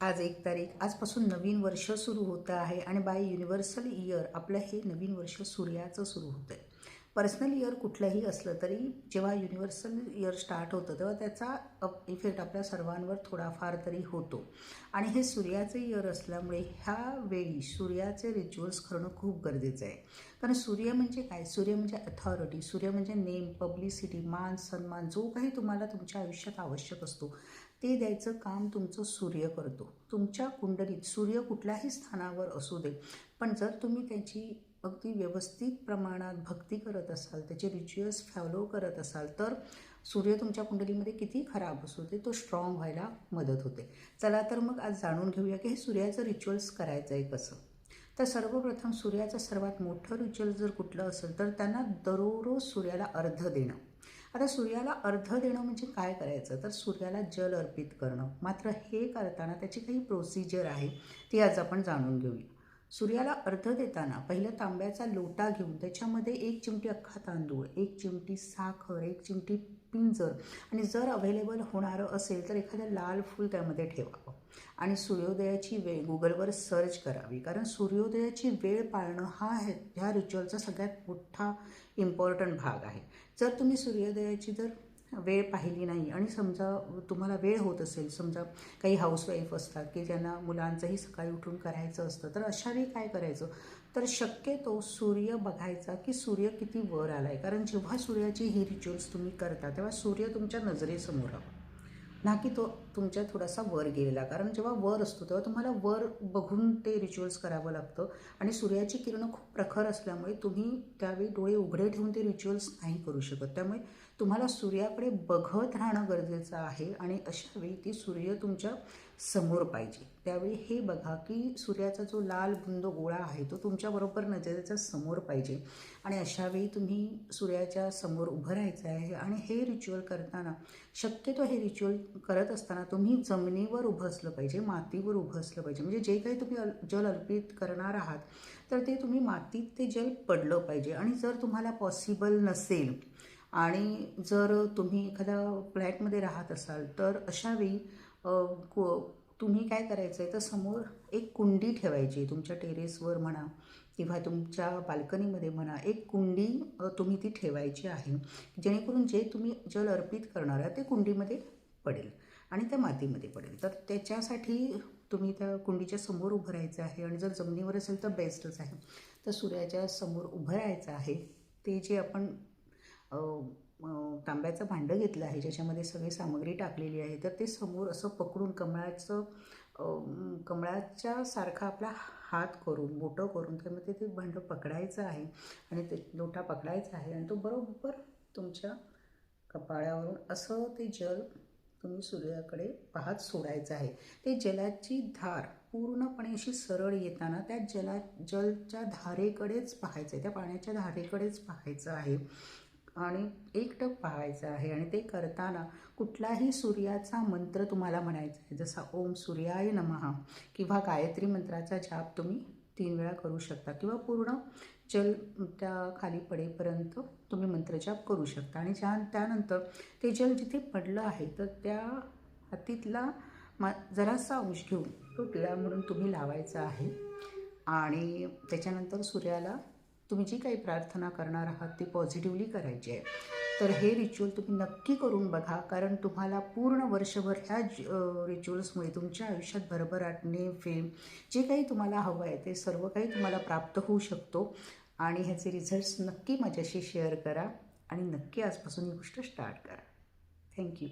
आज 1 तारीख, आजपासून नवीन वर्ष सुरू होतं आहे आणि बाय युनिव्हर्सल इयर आपलं हे नवीन वर्ष सूर्याचं सुरू होतं आहे. पर्सनल इयर कुठलंही असलं तरी जेव्हा युनिव्हर्सल इयर स्टार्ट होतं तेव्हा त्याचा इफेक्ट आपल्या सर्वांवर थोडाफार तरी होतो. आणि हे सूर्याचे इयर असल्यामुळे ह्या वेळी सूर्याचे रिच्युअल्स करणं खूप गरजेचं आहे. कारण सूर्य म्हणजे काय? सूर्य म्हणजे अथॉरिटी, सूर्य म्हणजे नेम, पब्लिसिटी, मान सन्मान, जो काही तुम्हाला तुमच्या आयुष्यात आवश्यक असतो ते द्यायचं काम तुमचं सूर्य करतो. तुमच्या कुंडलीत सूर्य कुठल्याही स्थानावर असू दे, पण जर तुम्ही त्याची अगदी व्यवस्थित प्रमाणात भक्ती करत असाल, त्याचे रिच्युअल्स फॉलो करत असाल, तर सूर्य तुमच्या कुंडलीमध्ये किती खराब असू दे तो स्ट्रॉंग व्हायला मदत होते. चला तर मग आज जाणून घेऊया की हे सूर्याचं रिच्युअल्स करायचं आहे कसं. तर सर्वप्रथम सूर्याचं सर्वात मोठं रिच्युअल जर कुठलं असेल तर त्यांना दररोज सूर्याला अर्घ्य देणं. आता सूर्याला अर्घ्य देणं म्हणजे काय करायचं, तर सूर्याला जल अर्पित करणं. मात्र हे करताना त्याची काही प्रोसिजर आहे, ती आज आपण जाणून घेऊया. सूर्याला अर्घ्य देताना पहिलं तांब्याचा लोटा घेऊन त्याच्यामध्ये 1 चिमटी अख्खा तांदूळ, 1 चिमटी साखर, 1 चिमटी पिंजर आणि जर अवेलेबल होणारं असेल तर एखादं लाल फूल त्यामध्ये ठेवावं आणि सूर्योदयाची वेळ गुगलवर सर्च करावी. कारण सूर्योदयाची वेळ पाळणं हा ह्या रिच्युअलचा सगळ्यात मोठा इम्पॉर्टंट भाग आहे. जर तुम्ही सूर्योदयाची जर वेळ पाहिली नाही आणि समजा तुम्हाला वेळ होत असेल, समजा काही हाऊसवाईफ असतात की ज्यांना मुलांचंही सकाळी उठून करायचं असतं, तर अशा वेळी काय करायचं, तर शक्यतो सूर्य बघायचा की सूर्य किती वर आला आहे. कारण जेव्हा सूर्याची ही रिच्युअल्स तुम्ही करता तेव्हा सूर्य तुमच्या नजरेसमोर हवा, ना की तो तुमच्या थोडासा वर गेलेला. कारण जेव्हा वर असतो तेव्हा तुम्हाला वर बघून ते रिच्युअल्स करावं लागतं आणि सूर्याची किरणं खूप प्रखर असल्यामुळे तुम्ही त्यावेळी डोळे उघडे ठेवून ते रिच्युअल्स नाही करू शकत. त्यामुळे तुम्हाला सूर्याकडे बघत राहणं गरजेचं आहे आणि अशा वेळी ती सूर्य तुमच्या समोर पाहिजे. त्यावेळी हे बघा की सूर्याचा जो लाल बुंद गोळा आहे तो तुमच्याबरोबर नजरेच्या समोर पाहिजे आणि अशावेळी तुम्ही सूर्याच्या समोर उभं राहायचं आहे. आणि हे रिच्युअल करताना शक्यतो हे रिच्युअल करत असताना तुम्ही जमिनीवर उभं असलं पाहिजे, मातीवर उभं असलं पाहिजे. म्हणजे जे काही तुम्ही जल अर्पित करणार आहात तर ते तुम्ही मातीत ते जल पडलं पाहिजे. आणि जर तुम्हाला पॉसिबल नसेल आणि जर तुम्ही एखाद्या फ्लॅटमध्ये राहत असाल तर अशावेळी तुम्ही काय करायचं आहे, तर समोर एक कुंडी ठेवायची. तुमच्या टेरेसवर म्हणा किंवा तुमच्या बाल्कनीमध्ये म्हणा, एक कुंडी तुम्ही ती ठेवायची आहे, जेणेकरून जे तुम्ही जल अर्पित करणार आहात ते कुंडीमध्ये पडेल आणि त्या मातीमध्ये पडेल. तर त्याच्यासाठी तुम्ही त्या कुंडीच्या समोर उभं राहायचं आहे. आणि जर जमिनीवर असेल तर बेस्टच आहे. तर सूर्याच्या समोर उभं राहायचं आहे. ते जे आपण तांब्याचं भांडं घेतलं आहे ज्याच्यामध्ये सगळी सामग्री टाकलेली आहे, तर ते समोर असं पकडून कमळाच्या सारखा आपला हात करून बोटं करून त्यामध्ये ते भांडं पकडायचं आहे आणि ते लोटा पकडायचा आहे आणि तो बरोबर तुमच्या कपाळावरून असं ते जल तुम्ही सूर्याकडे पाहत सोडायचं आहे. ते जलाची धार पूर्णपणे अशी सरळ येताना त्या जलच्या धारेकडेच पाहायचं आहे, त्या पाण्याच्या धारेकडेच पाहायचं आहे आणि एकटक पाहायचं आहे. आणि ते करताना कुठलाही सूर्याचा मंत्र तुम्हाला म्हणायचा आहे, जसा ओम सूर्याय नमः किंवा गायत्री मंत्राचा जाप तुम्ही 3 वेळा करू शकता किंवा पूर्ण जल त्या खाली पडेपर्यंत तुम्ही मंत्रजाप करू शकता. आणि त्यानंतर ते जल जिथे पडलं आहे तर त्या हातीतला जरासा अंश घेऊन तो टिळा म्हणून तुम्ही लावायचा आहे. आणि त्याच्यानंतर सूर्याला तुम्ही जी काही प्रार्थना करणार आहात ती पॉझिटिव्हली करायची आहे. तर हे रिच्युअल तुम्ही नक्की करून बघा, कारण तुम्हाला पूर्ण वर्षभर ह्या रिच्युअल्समुळे तुमच्या आयुष्यात भरभराटणे, फेम, जे काही तुम्हाला हवं आहे ते सर्व काही तुम्हाला प्राप्त होऊ शकतो. आणि ह्याचे रिझल्ट्स नक्की माझ्याशी शेअर करा आणि नक्की आजपासून ही गोष्ट स्टार्ट करा. थँक्यू.